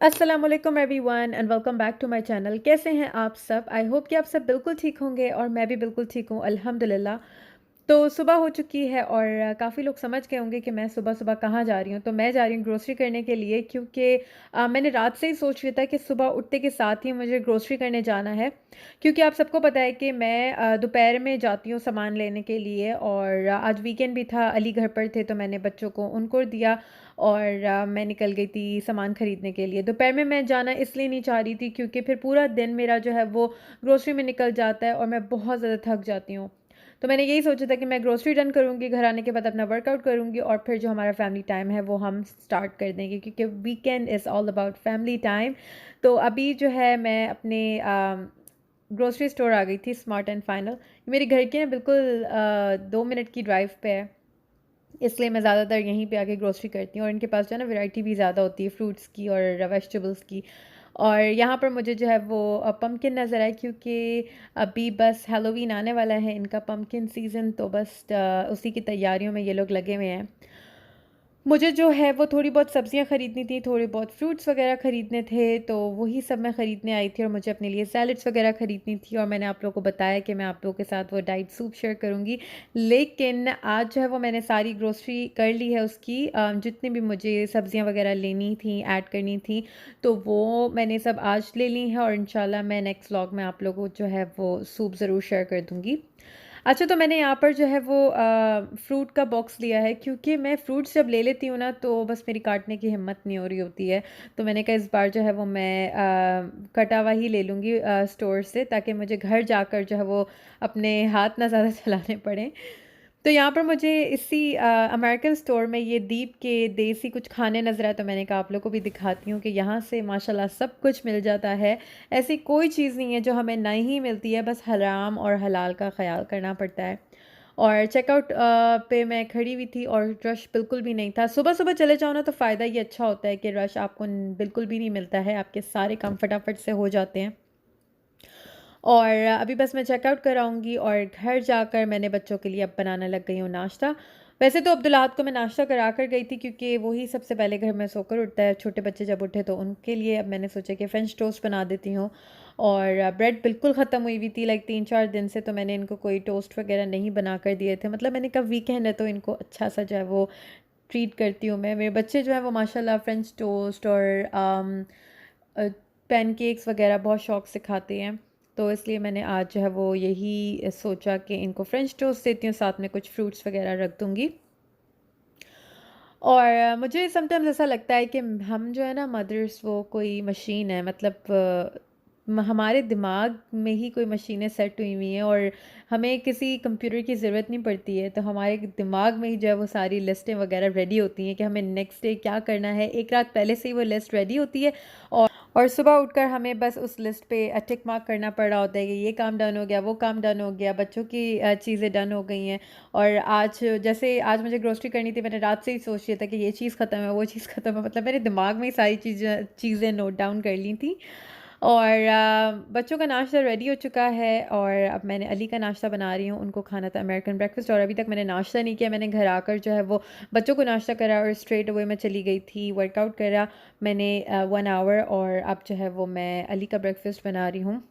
अस्सलामुअलैकुम everyone and welcome back to my channel. कैसे हैं आप सब? आई होप कि आप सब बिल्कुल ठीक होंगे और मैं भी बिल्कुल ठीक हूँ, अल्हम्दुलिल्लाह। तो सुबह हो चुकी है और काफ़ी लोग समझ गए होंगे कि मैं सुबह-सुबह कहाँ जा रही हूँ। तो मैं जा रही हूँ ग्रोसरी करने के लिए, क्योंकि मैंने रात से ही सोच लिया था कि सुबह उठते के साथ ही मुझे ग्रोसरी करने जाना है। क्योंकि आप सबको पता है कि मैं दोपहर में जाती हूँ सामान लेने के लिए, और आज वीकेंड भी था, अली घर पर थे तो मैंने बच्चों को उनको दिया और मैं निकल गई थी सामान ख़रीदने के लिए। दोपहर में मैं जाना इसलिए नहीं चाह रही थी क्योंकि फिर पूरा दिन मेरा जो है वो ग्रोसरी में निकल जाता है और मैं बहुत ज़्यादा थक जाती हूँ। तो मैंने यही सोचा था कि मैं ग्रोसरी डन करूँगी, घर आने के बाद अपना वर्कआउट करूँगी और फिर जो हमारा फैमिली टाइम है वो हम स्टार्ट कर देंगे, क्योंकि weekend is all about family time. तो अभी जो है मैं अपने ग्रोसरी स्टोर आ गई थी, स्मार्ट एंड फाइनल। मेरे घर के ना बिल्कुल 2 मिनट की ड्राइव पे है, इसलिए मैं ज़्यादातर यहीं पे आके ग्रोसरी करती हूँ। और इनके पास जो है ना वैरायटी भी ज़्यादा होती है फ्रूट्स की और वेजिटेबल्स की। और यहाँ पर मुझे जो है वो पम्पकिन नज़र आए, क्योंकि अभी बस हैलोवीन आने वाला है, इनका पम्पकिन सीज़न, तो बस उसी की तैयारियों में ये लोग लगे हुए हैं। मुझे जो है वो थोड़ी बहुत सब्जियां ख़रीदनी थी, थोड़े बहुत फ्रूट्स वगैरह ख़रीदने थे, तो वही सब मैं ख़रीदने आई थी। और मुझे अपने लिए सैलड्स वगैरह ख़रीदनी थी, और मैंने आप लोगों को बताया कि मैं आप लोगों के साथ वो डाइट सूप शेयर करूँगी। लेकिन आज जो है वो मैंने सारी ग्रोसरी कर ली है उसकी, जितनी भी मुझे सब्जियां वगैरह लेनी थी, ऐड करनी थी, तो वो मैंने सब आज ले ली है। और इंशाल्लाह मैं नेक्स्ट व्लॉग में आप लोगों को जो है वो सूप ज़रूर शेयर कर दूँगी। अच्छा, तो मैंने यहाँ पर जो है वो फ्रूट का बॉक्स लिया है, क्योंकि मैं फ्रूट्स जब ले लेती हूँ ना तो बस मेरी काटने की हिम्मत नहीं हो रही होती है। तो मैंने कहा इस बार जो है वो मैं कटा हुआ ही ले लूँगी स्टोर से, ताकि मुझे घर जाकर जो है वो अपने हाथ ना ज़्यादा चलाने पड़ें। तो यहाँ पर मुझे इसी अमेरिकन स्टोर में ये दीप के देसी कुछ खाने नज़र आए, तो मैंने कहा आप लोग को भी दिखाती हूँ कि यहाँ से माशाल्लाह सब कुछ मिल जाता है। ऐसी कोई चीज़ नहीं है जो हमें नहीं मिलती है, बस हराम और हलाल का ख्याल करना पड़ता है। और चेकआउट पे मैं खड़ी हुई थी और रश बिल्कुल भी नहीं था। सुबह सुबह चले जाओ ना तो फ़ायदा ये अच्छा होता है कि रश आपको बिल्कुल भी नहीं मिलता है, आपके सारे काम फटाफट से हो जाते हैं। और अभी बस मैं चेकआउट कराऊँगी और घर जाकर मैंने बच्चों के लिए अब बनाने लग गई हूँ नाश्ता। वैसे तो अब्दुल्लाहत को मैं नाश्ता करा कर गई थी, क्योंकि वही सबसे पहले घर में सोकर उठता है। छोटे बच्चे जब उठे तो उनके लिए अब मैंने सोचा कि फ्रेंच टोस्ट बना देती हूँ। और ब्रेड बिल्कुल ख़त्म हुई हुई थी, लाइक 3-4 दिन से, तो मैंने इनको कोई टोस्ट वगैरह नहीं बना कर दिए थे। मतलब मैंने कहा वीकेंड है तो इनको अच्छा सा जो है वो ट्रीट करती हूँ मैं। मेरे बच्चे जो है वो माशाल्लाह फ्रेंच टोस्ट और पैनकेक्स वगैरह बहुत शौक़ से खाते हैं। तो इसलिए मैंने आज जो है वो यही सोचा कि इनको फ्रेंच टोस्ट देती हूँ, साथ में कुछ फ्रूट्स वगैरह रख दूँगी। और मुझे समटाइम्स ऐसा लगता है कि हम जो है ना मदर्स, वो कोई मशीन है, मतलब हमारे दिमाग में ही कोई मशीनें सेट हुई हुई हैं और हमें किसी कंप्यूटर की ज़रूरत नहीं पड़ती है। तो हमारे दिमाग में ही जो है वो सारी लिस्टें वगैरह रेडी होती हैं कि हमें नेक्स्ट डे क्या करना है। एक रात पहले से ही वो लिस्ट रेडी होती है, और सुबह उठकर हमें बस उस लिस्ट पे टिक मार्क करना पड़ रहा होता है कि ये काम डन हो गया, वो काम डन हो गया, बच्चों की चीज़ें डन हो गई हैं। और आज जैसे आज मुझे ग्रोसरी करनी थी, मैंने रात से ही सोच लिया था कि ये चीज़ ख़त्म है, वो चीज़ ख़त्म है, मतलब मेरे दिमाग में ही सारी चीज़ें नोट डाउन कर ली थी। और बच्चों का नाश्ता रेडी हो चुका है, और अब मैंने अली का नाश्ता बना रही हूँ। उनको खाना था अमेरिकन ब्रेकफास्ट, और अभी तक मैंने नाश्ता नहीं किया। मैंने घर आकर जो है वो बच्चों को नाश्ता करा और स्ट्रेट अवे मैं चली गई थी वर्कआउट करा मैंने 1 आवर, और अब जो है वो मैं अली का ब्रेकफास्ट बना रही हूँ।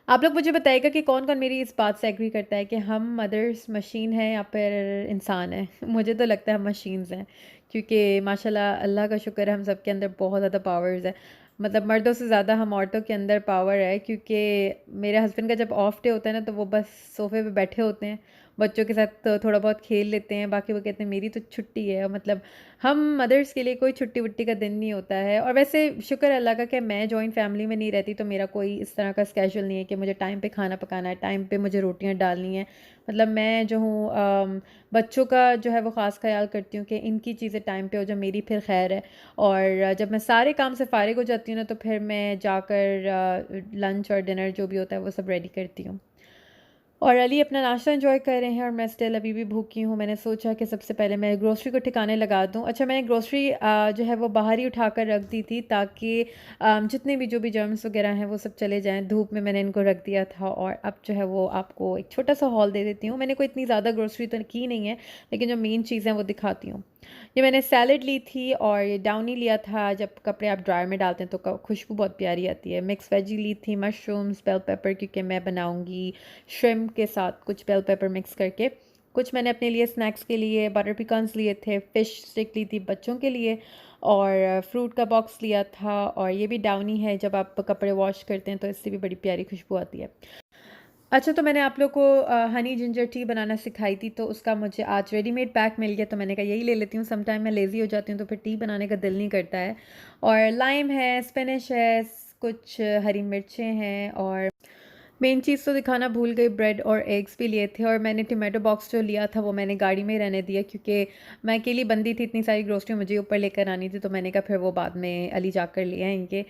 आप लोग मुझे बताइएगा कि कौन-कौन मेरी इस बात से एग्री करता है कि हम मदर्स मशीन हैं या फिर इंसान हैं। मुझे तो लगता है हम मशीन्स हैं, क्योंकि माशाल्लाह अल्लाह का शुक्र है हम सबके अंदर बहुत ज़्यादा पावर्स है। मतलब मर्दों से ज़्यादा हम औरतों के अंदर पावर है, क्योंकि मेरे हस्बैंड का जब ऑफ डे होता है ना तो वो बस सोफ़े पे बैठे होते हैं, बच्चों के साथ तो थोड़ा बहुत खेल लेते हैं, बाकी वो कहते हैं मेरी तो छुट्टी है। मतलब हम मदर्स के लिए कोई छुट्टी-वुट्टी का दिन नहीं होता है। और वैसे शुक्र है अल्लाह का कि मैं जॉइंट फैमिली में नहीं रहती, तो मेरा कोई इस तरह का स्केड्यूल नहीं है कि मुझे टाइम पे खाना पकाना है, टाइम पे मुझे रोटियां डालनी है। मतलब मैं जो हूँ बच्चों का जो है वो ख़ास ख्याल करती हूँ कि इनकी चीज़ें टाइम पे हो जाए, मेरी फिर खैर है। और जब मैं सारे काम से फ़ारिग हो जाती हूँ ना तो फिर मैं जाकर लंच और डिनर जो भी होता है वो सब रेडी करती हूँ। और अली अपना नाश्ता एंजॉय कर रहे हैं और मैं स्टिल अभी भी भूखी हूँ। मैंने सोचा कि सबसे पहले मैं ग्रोसरी को ठिकाने लगा दूँ। अच्छा, मैंने ग्रोसरी जो है वो बाहर ही उठा कर रख दी थी, ताकि जितने भी जो भी जर्म्स वगैरह हैं वो सब चले जाएँ। धूप में मैंने इनको रख दिया था, और अब जो है वो आपको एक छोटा सा हॉल दे देती हूँ। मैंने कोई इतनी ज़्यादा ग्रोसरी तो की नहीं है, लेकिन जो मेन चीज़ है वो दिखाती हूँ। ये मैंने सैलेड ली थी और ये डाउनी लिया था। जब कपड़े आप ड्रायर में डालते हैं तो खुशबू बहुत प्यारी आती है। मिक्स वेजी ली थी, मशरूम्स, बेल पेपर, क्योंकि मैं बनाऊंगी श्रिम्प के साथ कुछ बेल पेपर मिक्स करके। कुछ मैंने अपने लिए स्नैक्स के लिए बटर पिकन्स लिए थे, फ़िश स्टिक ली थी बच्चों के लिए, और फ्रूट का बॉक्स लिया था। और ये भी डाउनी है, जब आप कपड़े वॉश करते हैं तो इससे भी बड़ी प्यारी खुशबू आती है। अच्छा, तो मैंने आप लोग को हनी जिंजर टी बनाना सिखाई थी, तो उसका मुझे आज रेडीमेड पैक मिल गया, तो मैंने कहा यही ले लेती हूँ। सम टाइम मैं लेज़ी हो जाती हूँ तो फिर टी बनाने का दिल नहीं करता है। और लाइम है, स्पिनिश है, कुछ हरी मिर्चें हैं, और मेन चीज़ तो दिखाना भूल गई, ब्रेड और एग्स भी लिए थे। और मैंने टोमेटो बॉक्स जो लिया था वो मैंने गाड़ी में ही रहने दिया, क्योंकि मैं अकेली बंदी थी, इतनी सारी ग्रोसरी मुझे ऊपर लेकर आनी थी, तो मैंने कहा फिर वो बाद में अली जाकर ले आएंगे।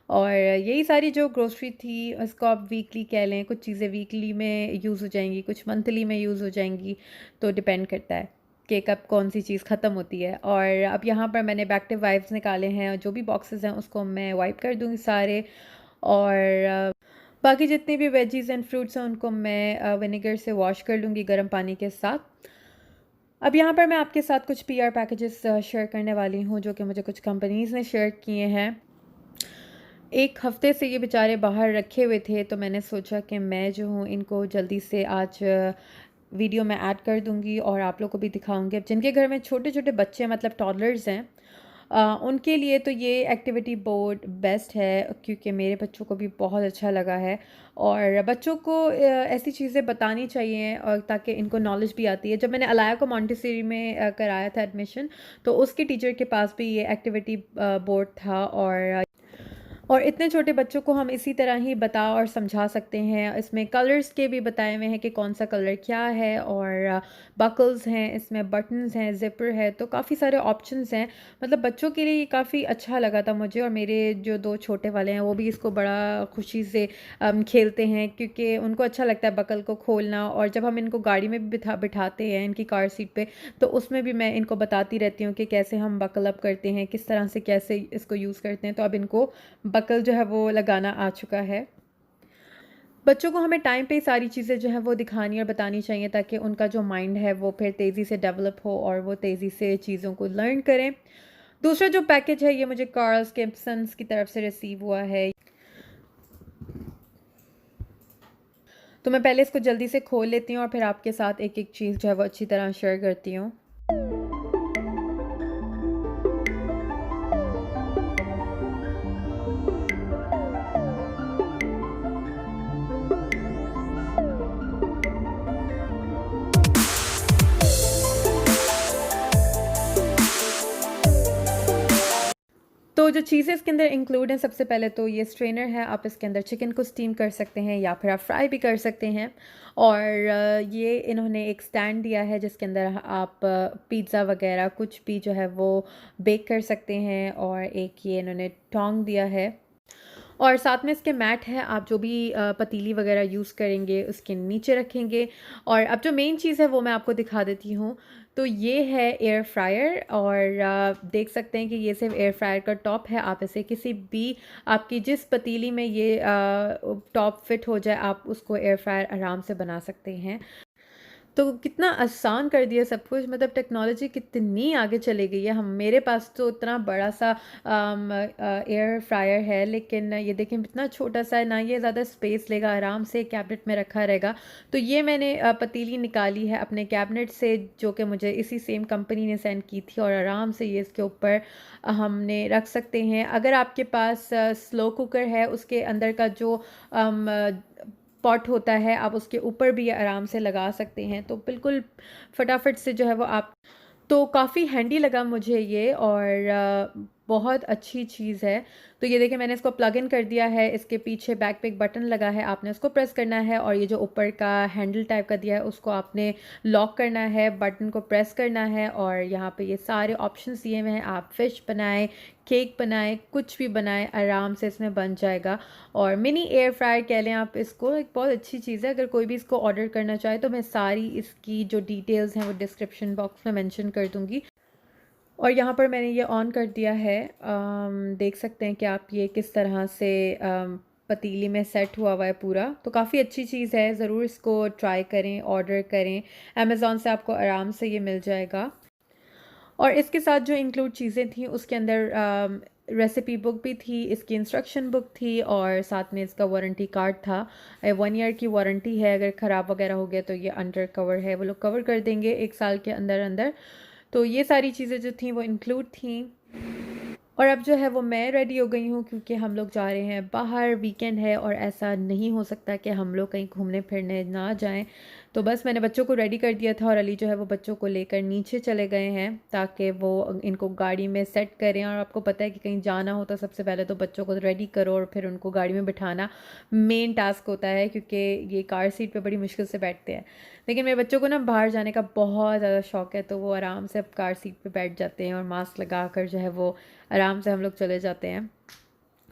और यही सारी जो ग्रोसरी थी उसको आप वीकली कह लें, कुछ चीज़ें वीकली में यूज़ हो जाएंगी, कुछ मंथली में यूज़ हो जाएंगी, तो डिपेंड करता है कि कब कौन सी चीज़ ख़त्म होती है। और अब यहाँ पर मैंने बैक्टिव वाइप्स निकाले हैं, और जो भी बॉक्सेस हैं उसको मैं वाइप कर दूँगी सारे। और बाकी जितनी भी वेजीज़ एंड फ्रूट्स हैं उनको मैं विनेगर से वॉश कर लूँगी गर्म पानी के साथ। अब यहाँ पर मैं आपके साथ कुछ पीआर पैकेजेस शेयर करने वाली हूँ, जो कि मुझे कुछ कंपनीज़ ने शेयर किए हैं। एक हफ्ते से ये बेचारे बाहर रखे हुए थे, तो मैंने सोचा कि मैं जो हूँ इनको जल्दी से आज वीडियो में ऐड कर दूँगी और आप लोग को भी दिखाऊँगी। अब जिनके घर में छोटे छोटे बच्चे मतलब टॉडलर्स हैं, उनके लिए तो ये एक्टिविटी बोर्ड बेस्ट है, क्योंकि मेरे बच्चों को भी बहुत अच्छा लगा है। और बच्चों को ऐसी चीज़ें बतानी चाहिए, और ताकि इनको नॉलेज भी आती है। जब मैंने अलाया को मॉन्टेसरी में कराया था एडमिशन, तो उसके टीचर के पास भी ये एक्टिविटी बोर्ड था। और इतने छोटे बच्चों को हम इसी तरह ही बता और समझा सकते हैं। इसमें कलर्स के भी बताए हुए हैं कि कौन सा कलर क्या है, और बकल्स हैं, इसमें बटन्स हैं, ज़िपर है, तो काफ़ी सारे ऑप्शंस हैं। मतलब बच्चों के लिए ये काफ़ी अच्छा लगा था मुझे। और मेरे जो दो छोटे वाले हैं वो भी इसको बड़ा खुशी से खेलते हैं, क्योंकि उनको अच्छा लगता है बकल को खोलना। और जब हम इनको गाड़ी में भी बिठाते हैं इनकी कार सीट पे, तो उसमें भी मैं इनको बताती रहती हूँ कि कैसे हम बकल अप करते हैं, किस तरह से कैसे इसको यूज़ करते हैं। तो अब इनको बकल जो है वो लगाना आ चुका है। बच्चों को हमें टाइम पे ही सारी चीज़ें जो है वो दिखानी और बतानी चाहिए, ताकि उनका जो माइंड है वो फिर तेज़ी से डेवलप हो और वो तेज़ी से चीज़ों को लर्न करें। दूसरा जो पैकेज है ये मुझे कार्ल्स किम्सन्स की तरफ से रिसीव हुआ है। तो मैं पहले इसको जल्दी से खोल लेती हूँ और फिर आपके साथ एक एक चीज़ जो है वो अच्छी तरह शेयर करती हूँ। तो जो चीज़ें इसके अंदर इंक्लूड हैं, सबसे पहले तो ये स्ट्रेनर है। आप इसके अंदर चिकन को स्टीम कर सकते हैं या फिर आप फ्राई भी कर सकते हैं। और ये इन्होंने एक स्टैंड दिया है जिसके अंदर आप पिज़्ज़ा वगैरह कुछ भी जो है वो बेक कर सकते हैं। और एक ये इन्होंने टोंग दिया है, और साथ में इसके मैट है। आप जो भी पतीली वगैरह यूज़ करेंगे उसके नीचे रखेंगे। और अब जो मेन चीज़ है वो मैं आपको दिखा देती हूँ। तो ये है एयर फ्रायर, और देख सकते हैं कि ये सिर्फ एयर फ्रायर का टॉप है। आप इसे किसी भी, आपकी जिस पतीली में ये टॉप फिट हो जाए, आप उसको एयर फ्रायर आराम से बना सकते हैं। तो कितना आसान कर दिया सब कुछ, मतलब टेक्नोलॉजी कितनी आगे चली गई है। हम मेरे पास तो इतना बड़ा सा एयर फ्रायर है, लेकिन ये देखें इतना छोटा सा है ना, ये ज़्यादा स्पेस लेगा, आराम से कैबिनेट में रखा रहेगा। तो ये मैंने पतीली निकाली है अपने कैबिनेट से, जो कि मुझे इसी सेम कंपनी ने सेंड की थी, और आराम से ये इसके ऊपर हमने रख सकते हैं। अगर आपके पास स्लो कुकर है, उसके अंदर का जो पॉट होता है, आप उसके ऊपर भी आराम से लगा सकते हैं। तो बिल्कुल फटाफट से जो है वो आप, तो काफ़ी हैंडी लगा मुझे ये, और बहुत अच्छी चीज़ है। तो ये देखिए मैंने इसको प्लग इन कर दिया है। इसके पीछे बैक पे एक बटन लगा है, आपने उसको प्रेस करना है, और ये जो ऊपर का हैंडल टाइप का दिया है उसको आपने लॉक करना है, बटन को प्रेस करना है। और यहाँ पे ये सारे ऑप्शंस दिए हुए हैं, आप फ़िश बनाएं, केक बनाएं, कुछ भी बनाएं, आराम से इसमें बन जाएगा। और मिनी एयर फ्रायर कह लें आप इसको, एक बहुत अच्छी चीज़ है। अगर कोई भी इसको ऑर्डर करना चाहे तो मैं सारी इसकी जो डिटेल्स हैं वो डिस्क्रिप्शन बॉक्स में मेंशन कर दूँगी। और यहाँ पर मैंने ये ऑन कर दिया है। देख सकते हैं कि आप ये किस तरह से पतीली में सेट हुआ हुआ है पूरा। तो काफ़ी अच्छी चीज़ है, ज़रूर इसको ट्राई करें, ऑर्डर करें। अमेज़ॉन से आपको आराम से ये मिल जाएगा। और इसके साथ जो इंक्लूड चीज़ें थी उसके अंदर रेसिपी बुक भी थी, इसकी इंस्ट्रक्शन बुक थी और साथ में इसका वारंटी कार्ड था। 1 ईयर की वारंटी है, अगर ख़राब वगैरह हो गया तो ये अंडर कवर है, वो लोग कवर कर देंगे 1 साल के अंदर अंदर। तो ये सारी चीज़ें जो थी वो इंक्लूड थी। और अब जो है वो मैं रेडी हो गई हूँ क्योंकि हम लोग जा रहे हैं बाहर, वीकेंड है और ऐसा नहीं हो सकता कि हम लोग कहीं घूमने फिरने ना जाएं। तो बस मैंने बच्चों को रेडी कर दिया था और अली जो है वो बच्चों को लेकर नीचे चले गए हैं ताकि वो इनको गाड़ी में सेट करें। और आपको पता है कि कहीं जाना हो तो सबसे पहले तो बच्चों को रेडी करो और फिर उनको गाड़ी में बिठाना मेन टास्क होता है, क्योंकि ये कार सीट पे बड़ी मुश्किल से बैठते हैं। लेकिन मेरे बच्चों को ना बाहर जाने का बहुत ज़्यादा शौक है, तो वो आराम से अब कार सीट पे बैठ जाते हैं और मास्क लगा कर जो है वो आराम से हम लोग चले जाते हैं।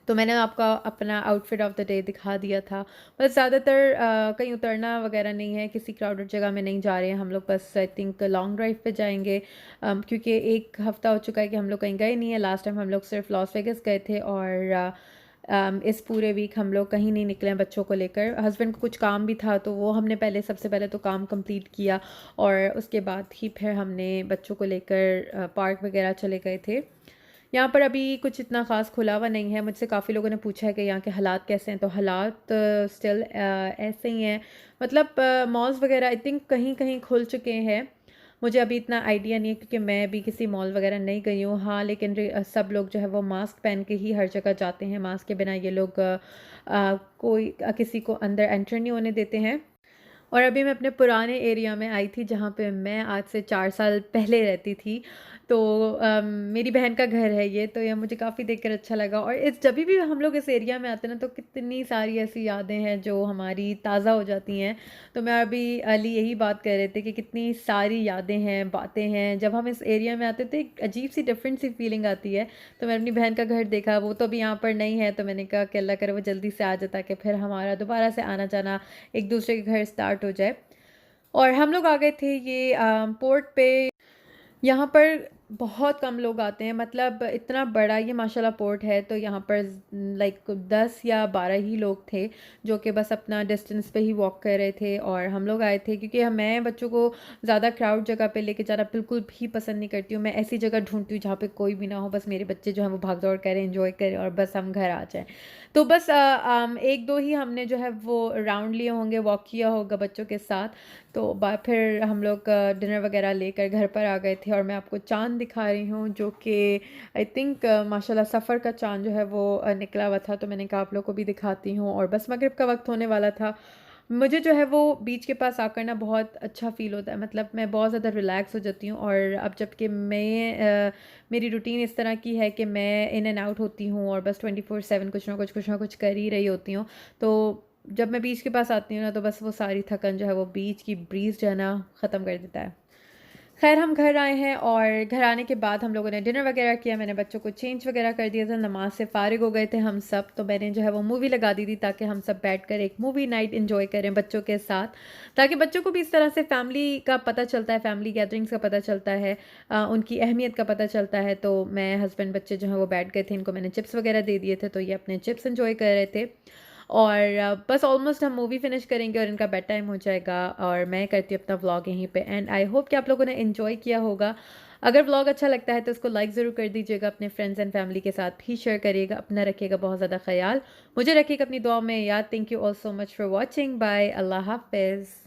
तो मैंने आपका अपना आउटफिट ऑफ द डे दिखा दिया था। बस ज़्यादातर कहीं उतरना वगैरह नहीं है, किसी क्राउडेड जगह में नहीं जा रहे हैं हम लोग, बस आई थिंक लॉन्ग ड्राइव पे जाएंगे। क्योंकि 1 हफ़्ता हो चुका है कि हम लोग कहीं गए नहीं है। लास्ट टाइम हम लोग सिर्फ लॉस वेगस गए थे और इस पूरे वीक हम लोग कहीं नहीं निकले हैं बच्चों को लेकर। हस्बैंड को कुछ काम भी था तो वो हमने सबसे पहले तो काम कंप्लीट किया और उसके बाद ही फिर हमने बच्चों को लेकर पार्क वगैरह चले गए थे। यहाँ पर अभी कुछ इतना ख़ास खुला हुआ नहीं है। मुझसे काफ़ी लोगों ने पूछा है कि यहाँ के हालात कैसे हैं, तो हालात स्टिल ऐसे ही हैं। मतलब मॉल्स वगैरह आई थिंक कहीं कहीं खुल चुके हैं। मुझे अभी इतना आइडिया नहीं है क्योंकि मैं अभी किसी मॉल वगैरह नहीं गई हूँ। हाँ, लेकिन सब लोग जो है वो मास्क पहन के ही हर जगह जाते हैं। मास्क के बिना ये लोग कोई किसी को अंदर एंटर नहीं होने देते हैं। और अभी मैं अपने पुराने एरिया में आई थी जहाँ पे मैं आज से 4 साल पहले रहती थी। तो मेरी बहन का घर है ये, तो ये मुझे काफ़ी देखकर अच्छा लगा। और इस जब भी हम लोग इस एरिया में आते हैं ना तो कितनी सारी ऐसी यादें हैं जो हमारी ताज़ा हो जाती हैं। तो मैं अभी अली यही बात कर रहे थे कि कितनी सारी यादें हैं, बातें हैं। जब हम इस एरिया में आते थे एक अजीब सी डिफरेंट सी फीलिंग आती है। तो मैं अपनी बहन का घर देखा, वो तो अभी यहाँ पर नहीं है, तो मैंने कहा कि अल्लाह करे वो जल्दी से आ जाता कि फिर हमारा दोबारा से आना जाना एक दूसरे के घर स्टार्ट हो जाए। और हम लोग आ गए थे ये पोर्ट पे। यहाँ पर बहुत कम लोग आते हैं, मतलब इतना बड़ा ये माशाल्लाह पोर्ट है, तो यहाँ पर लाइक 10 या 12 ही लोग थे जो कि बस अपना डिस्टेंस पे ही वॉक कर रहे थे। और हम लोग आए थे क्योंकि मैं बच्चों को ज़्यादा क्राउड जगह पे लेके जाना बिल्कुल भी पसंद नहीं करती हूँ। मैं ऐसी जगह ढूंढती हूँ जहाँ पे कोई भी ना हो, बस मेरे बच्चे जो हैं वो भाग दौड़ करें, एंजॉय करें और बस हम घर आ जाएँ। तो बस 1-2 ही हमने जो है वो राउंड लिए होंगे, वॉक किया होगा बच्चों के साथ। तो फिर हम लोग डिनर वगैरह लेकर घर पर आ गए थे और मैं आपको चाँद दिखा रही हूँ जो कि आई थिंक माशाल्लाह सफ़र का चाँद जो है वो निकला हुआ था। तो मैंने कहा आप लोग को भी दिखाती हूँ। और बस मगरिब का वक्त होने वाला था। मुझे जो है वो बीच के पास आकर ना बहुत अच्छा फ़ील होता है, मतलब मैं बहुत ज़्यादा रिलैक्स हो जाती हूँ। और अब जबकि मेरी रूटीन इस तरह की है कि मैं इन एंड आउट होती हूँ और बस 24/7 कुछ ना कुछ कर ही रही होती हूँ। तो जब मैं बीच के पास आती हूँ ना तो बस वो सारी थकन जो है वो बीच की ब्रीज़ जो है ना ख़त्म कर देता है। खैर हम घर आए हैं और घर आने के बाद हम लोगों ने डिनर वगैरह किया। मैंने बच्चों को चेंज वगैरह कर दिया था, नमाज से फ़ारिग हो गए थे हम सब। तो मैंने जो है वो मूवी लगा दी थी ताकि हम सब बैठकर एक मूवी नाइट एंजॉय करें बच्चों के साथ, ताकि बच्चों को भी इस तरह से फैमिली का पता चलता है, फैमिली गैदरिंग्स का पता चलता है, उनकी अहमियत का पता चलता है। तो मैं हस्बैंड बच्चे जो हैं वो बैठ गए थे, इनको मैंने चिप्स वगैरह दे दिए थे तो ये अपने चिप्स एंजॉय कर रहे थे। और बस ऑलमोस्ट हम मूवी फिनिश करेंगे और इनका बेड टाइम हो जाएगा और मैं करती हूँ अपना व्लॉग यहीं पे एंड। आई होप कि आप लोगों ने एंजॉय किया होगा। अगर व्लॉग अच्छा लगता है तो इसको लाइक ज़रूर कर दीजिएगा, अपने फ्रेंड्स एंड फैमिली के साथ भी शेयर करिएगा। अपना रखिएगा बहुत ज़्यादा ख्याल, मुझे रखिएगा अपनी दुआ में याद। Thank you all so much for watching. Bye, अल्लाह हाफिज़।